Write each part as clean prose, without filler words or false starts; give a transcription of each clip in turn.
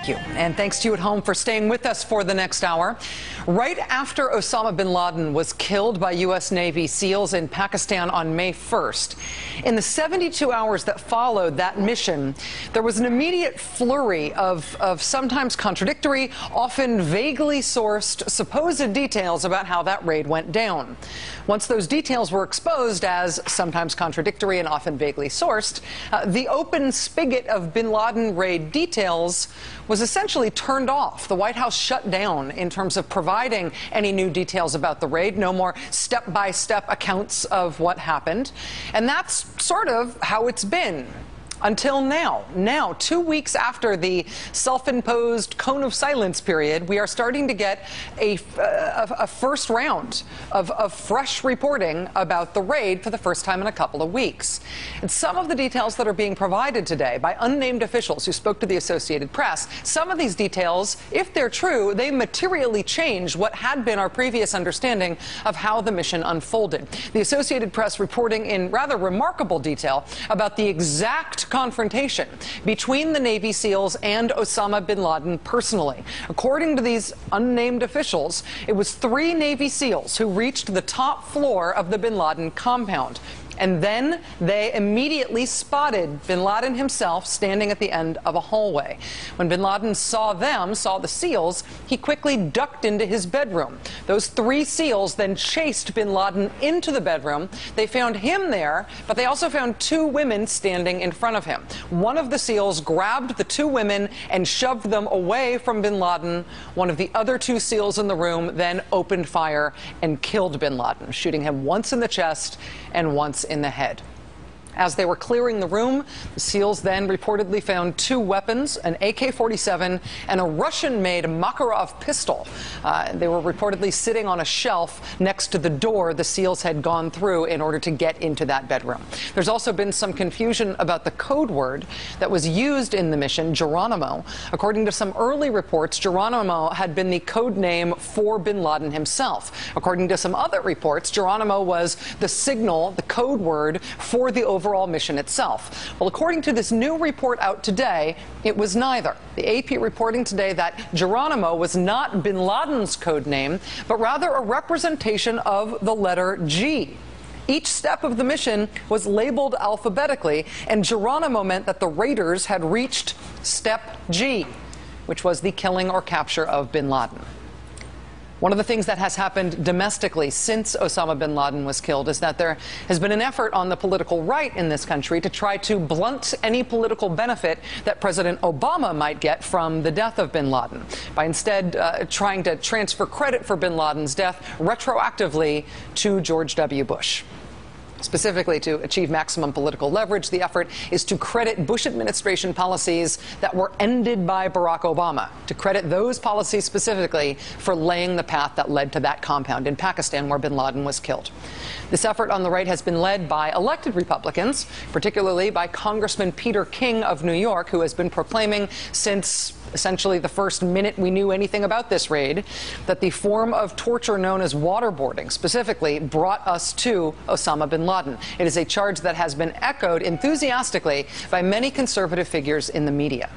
Thank you. And thanks to you at home for staying with us for the next hour. Right after Osama bin Laden was killed by U.S. Navy SEALs in Pakistan on May 1st, in the 72 hours that followed that mission, there was an immediate flurry of sometimes contradictory, often vaguely sourced, supposed details about how that raid went down. Once those details were exposed as sometimes contradictory and often vaguely sourced, the open spigot of bin Laden raid details was essentially turned off. The White House shut down in terms of providing any new details about the raid, no more step-by-step accounts of what happened. And that's sort of how it's been. Until now. Now, 2 weeks after the self-imposed cone of silence period, we are starting to get a first round of fresh reporting about the raid for the first time in a couple of weeks. And some of the details that are being provided today by unnamed officials who spoke to the Associated Press, some of these details, if they're true, they materially change what had been our previous understanding of how the mission unfolded. The Associated Press reporting in rather remarkable detail about the exact confrontation between the Navy SEALs and Osama bin Laden personally. According to these unnamed officials, it was 3 Navy SEALs who reached the top floor of the bin Laden compound. And then they immediately spotted bin Laden himself standing at the end of a hallway. When bin Laden saw the SEALs, he quickly ducked into his bedroom. Those 3 SEALs then chased bin Laden into the bedroom. They found him there, but they also found 2 women standing in front of him. One of the SEALs grabbed the 2 women and shoved them away from bin Laden. One of the other 2 SEALs in the room then opened fire and killed bin Laden, shooting him once in the chest and once in the head. As they were clearing the room, the SEALs then reportedly found 2 weapons, an AK-47 and a Russian-made Makarov pistol. They were reportedly sitting on a shelf next to the door the SEALs had gone through in order to get into that bedroom. There's also been some confusion about the code word that was used in the mission, Geronimo. According to some early reports, Geronimo had been the code name for bin Laden himself. According to some other reports, Geronimo was the signal, the code word for the overall mission itself. Well, according to this new report out today, it was neither. The AP reporting today that Geronimo was not bin Laden's code name, but rather a representation of the letter G. Each step of the mission was labeled alphabetically, and Geronimo meant that the raiders had reached step G, which was the killing or capture of bin Laden. One of the things that has happened domestically since Osama bin Laden was killed is that there has been an effort on the political right in this country to try to blunt any political benefit that President Obama might get from the death of bin Laden by instead trying to transfer credit for bin Laden's death retroactively to George W. Bush. Specifically, to achieve maximum political leverage, the effort is to credit Bush administration policies that were ended by Barack Obama, to credit those policies specifically for laying the path that led to that compound in Pakistan where bin Laden was killed. This effort on the right has been led by elected Republicans, particularly by Congressman Peter King of New York, who has been proclaiming since essentially the first minute we knew anything about this raid, that the form of torture known as waterboarding specifically brought us to Osama bin Laden. It is a charge that has been echoed enthusiastically by many conservative figures in the media.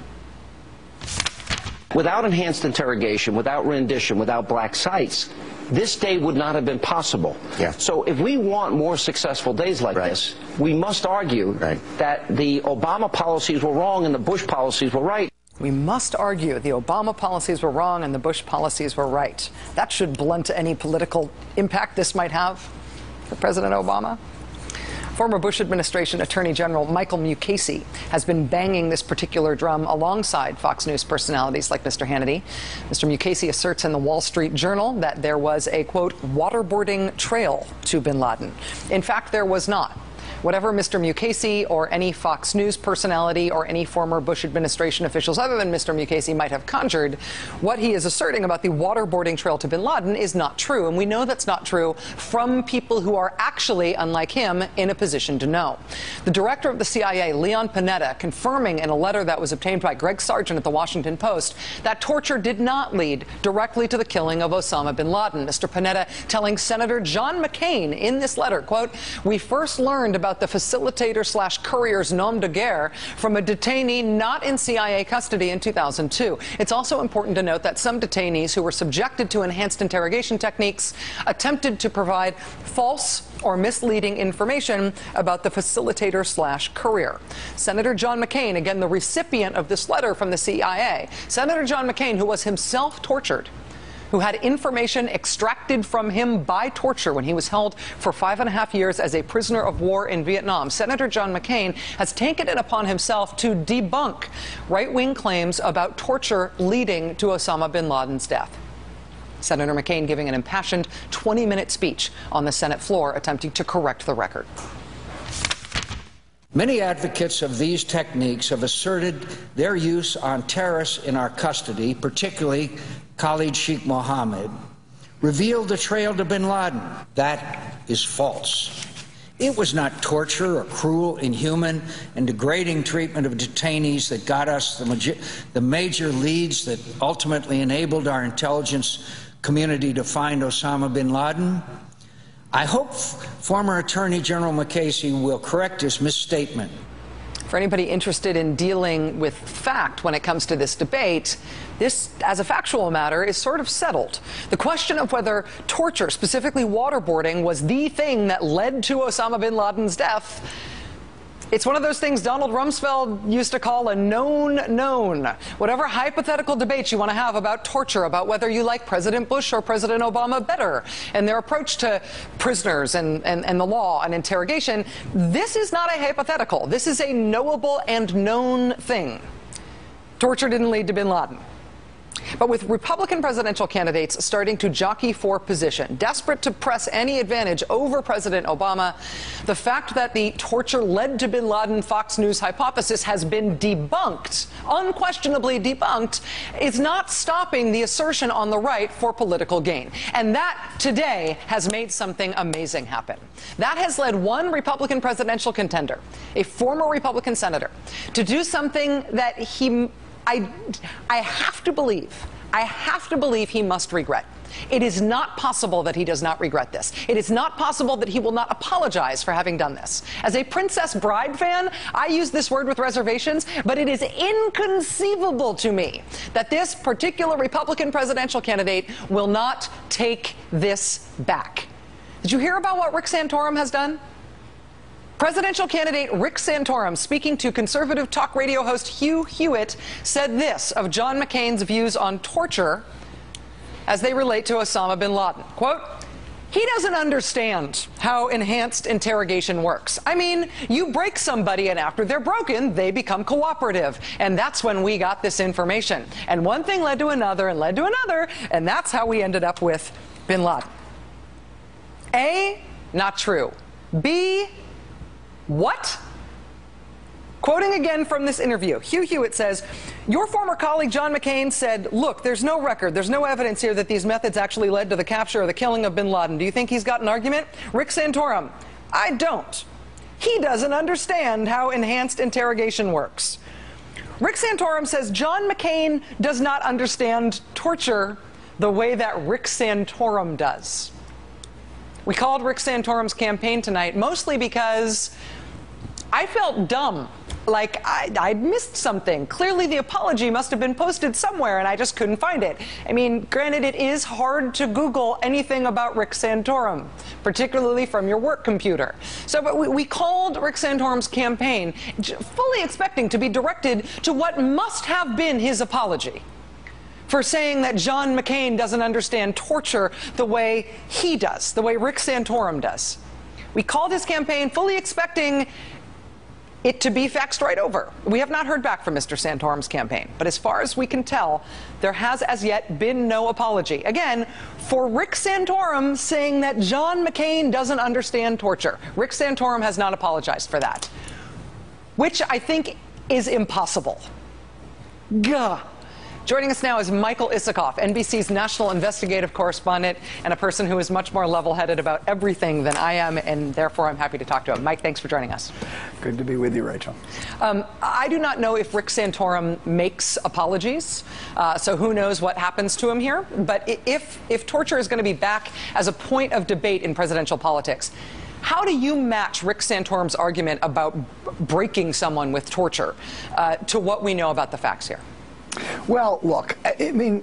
Without enhanced interrogation, without rendition, without black sites, this day would not have been possible. Yeah. So if we want more successful days like this, we must argue that the Obama policies were wrong and the Bush policies were right. We must argue the Obama policies were wrong and the Bush policies were right. That should blunt any political impact this might have for President Obama. Former Bush administration Attorney General Michael Mukasey has been banging this particular drum alongside Fox News personalities like Mr. Hannity. Mr. Mukasey asserts in the Wall Street Journal that there was a, quote, waterboarding trail to bin Laden. In fact, there was not. Whatever Mr. Mukasey or any Fox News personality or any former Bush administration officials other than Mr. Mukasey might have conjured, what he is asserting about the waterboarding trail to bin Laden is not true. And we know that's not true from people who are actually, unlike him, in a position to know. The director of the CIA, Leon Panetta, confirming in a letter that was obtained by Greg Sargent at the Washington Post that torture did not lead directly to the killing of Osama bin Laden. Mr. Panetta telling Senator John McCain in this letter, quote, "We first learned about about the facilitator/courier's nom de guerre from a detainee not in CIA custody in 2002. It's also important to note that some detainees who were subjected to enhanced interrogation techniques attempted to provide false or misleading information about the facilitator/courier. Senator John McCain, again the recipient of this letter from the CIA, Senator John McCain, who was himself tortured, who had information extracted from him by torture when he was held for 5.5 years as a prisoner of war in Vietnam. Senator John McCain has taken it upon himself to debunk right-wing claims about torture leading to Osama bin Laden's death. Senator McCain giving an impassioned 20-minute speech on the Senate floor, attempting to correct the record. Many advocates of these techniques have asserted their use on terrorists in our custody, particularly Khalid Sheikh Mohammed, revealed the trail to bin Laden. That is false. It was not torture or cruel, inhuman, and degrading treatment of detainees that got us the major leads that ultimately enabled our intelligence community to find Osama bin Laden. I hope former Attorney General McCasey will correct his misstatement. For anybody interested in dealing with fact when it comes to this debate, this, as a factual matter, is sort of settled. The question of whether torture, specifically waterboarding, was the thing that led to Osama bin Laden's death, it's one of those things Donald Rumsfeld used to call a known known. Whatever hypothetical debates you want to have about torture, about whether you like President Bush or President Obama better, and their approach to prisoners and the law and interrogation, this is not a hypothetical. This is a knowable and known thing. Torture didn't lead to bin Laden. But with Republican presidential candidates starting to jockey for position, desperate to press any advantage over President Obama, the fact that the torture led to bin Laden Fox News hypothesis has been debunked, unquestionably debunked, is not stopping the assertion on the right for political gain. And that today has made something amazing happen. That has led one Republican presidential contender, a former Republican senator, to do something that I have to believe he must regret. It is not possible that he does not regret this. It is not possible that he will not apologize for having done this. As a Princess Bride fan, I use this word with reservations, but it is inconceivable to me that this particular Republican presidential candidate will not take this back. Did you hear about what Rick Santorum has done? Presidential candidate Rick Santorum, speaking to conservative talk radio host Hugh Hewitt, said this of John McCain's views on torture as they relate to Osama bin Laden. Quote, "He doesn't understand how enhanced interrogation works. I mean, you break somebody and after they're broken, they become cooperative. And that's when we got this information. And one thing led to another and led to another, and that's how we ended up with bin Laden." A, not true. B, what? Quoting again from this interview, Hugh Hewitt says, "Your former colleague John McCain said, look, there's no record, there's no evidence here that these methods actually led to the capture or the killing of bin Laden. Do you think he's got an argument?" Rick Santorum, "I don't. He doesn't understand how enhanced interrogation works." Rick Santorum says John McCain does not understand torture the way that Rick Santorum does. We called Rick Santorum's campaign tonight mostly because I felt dumb, like I'd missed something. Clearly the apology must have been posted somewhere and I just couldn't find it. I mean, granted, it is hard to Google anything about Rick Santorum, particularly from your work computer. So but we called Rick Santorum's campaign fully expecting to be directed to what must have been his apology for saying that John McCain doesn't understand torture the way he does, the way Rick Santorum does. We called his campaign fully expecting it to be faxed right over. We have not heard back from Mr. Santorum's campaign, but as far as we can tell, there has as yet been no apology. Again, for Rick Santorum saying that John McCain doesn't understand torture. Rick Santorum has not apologized for that, which I think is impossible. Gah. Joining us now is Michael Isikoff, NBC's national investigative correspondent and a person who is much more level-headed about everything than I am, and therefore I'm happy to talk to him. Mike, thanks for joining us. Good to be with you, Rachel. I do not know if Rick Santorum makes apologies, so who knows what happens to him here. But if torture is going to be back as a point of debate in presidential politics, How do you match Rick Santorum's argument about breaking someone with torture to what we know about the facts here? Well, look, I mean,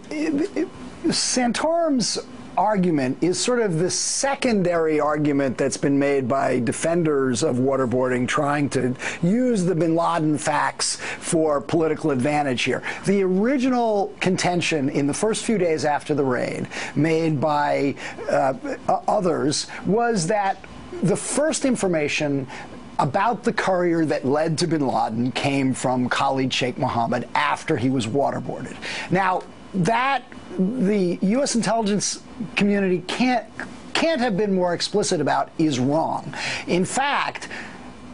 Santorum's argument is sort of the secondary argument that's been made by defenders of waterboarding trying to use the bin Laden facts for political advantage here. The original contention in the first few days after the raid made by others was that the first information about the courier that led to bin Laden came from Khalid Sheikh Mohammed after he was waterboarded. Now, that the U.S. intelligence community can't have been more explicit about is wrong. In fact,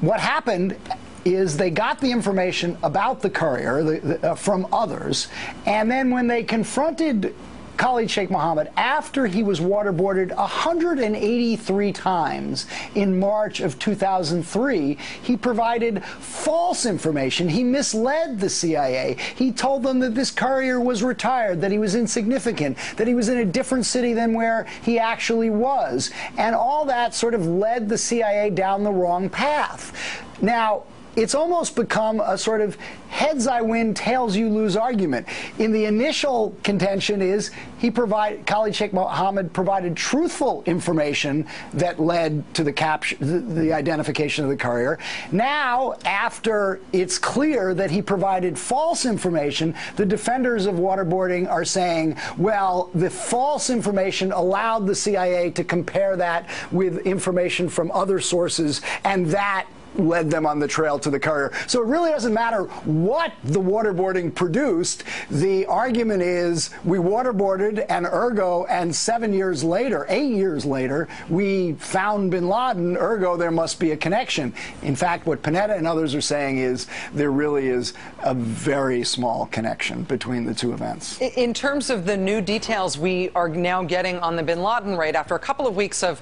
what happened is they got the information about the courier from others, and then when they confronted Khalid Sheikh Mohammed after he was waterboarded 183 times in March of 2003, he provided false information. He misled the CIA. He told them that this courier was retired, that he was insignificant, that he was in a different city than where he actually was. And all that sort of led the CIA down the wrong path. Now, it's almost become a sort of heads I win, tails you lose argument. In the initial contention is Khalid Sheikh Mohammed provided truthful information that led to the identification of the courier. Now, after it's clear that he provided false information, the defenders of waterboarding are saying, well, the false information allowed the CIA to compare that with information from other sources, and that led them on the trail to the courier. So it really doesn't matter what the waterboarding produced. The argument is we waterboarded, and ergo, and 7 years later, 8 years later, we found bin Laden, ergo there must be a connection. In fact, what Panetta and others are saying is there really is a very small connection between the two events. In terms of the new details we are now getting on the bin Laden raid, after a couple of weeks of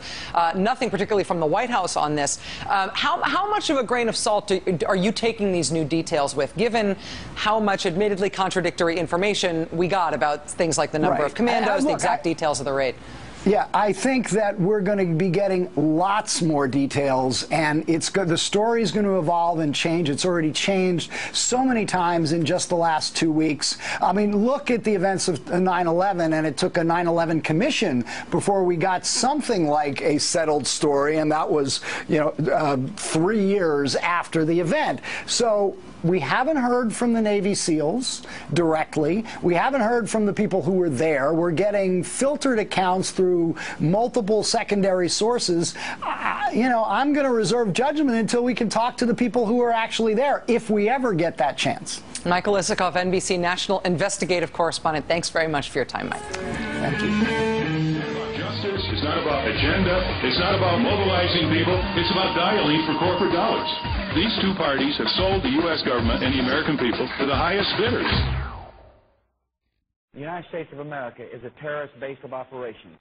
nothing particularly from the White House on this, how much of a grain of salt are you taking these new details with, given how much admittedly contradictory information we got about things like the number of commandos, the exact details of the raid? Yeah, I think that we're going to be getting lots more details, and the story is going to evolve and change. It's already changed so many times in just the last 2 weeks. I mean, look at the events of 9/11, and it took a 9/11 commission before we got something like a settled story, and that was, 3 years after the event. So we haven't heard from the Navy SEALs directly. We haven't heard from the people who were there. We're getting filtered accounts through multiple secondary sources. I'm going to reserve judgment until we can talk to the people who are actually there, if we ever get that chance. Michael Isikoff, NBC National Investigative Correspondent, thanks very much for your time, Mike. Thank you. It's not about agenda. It's not about mobilizing people. It's about dialing for corporate dollars. These two parties have sold the U.S. government and the American people to the highest bidders. The United States of America is a terrorist base of operations.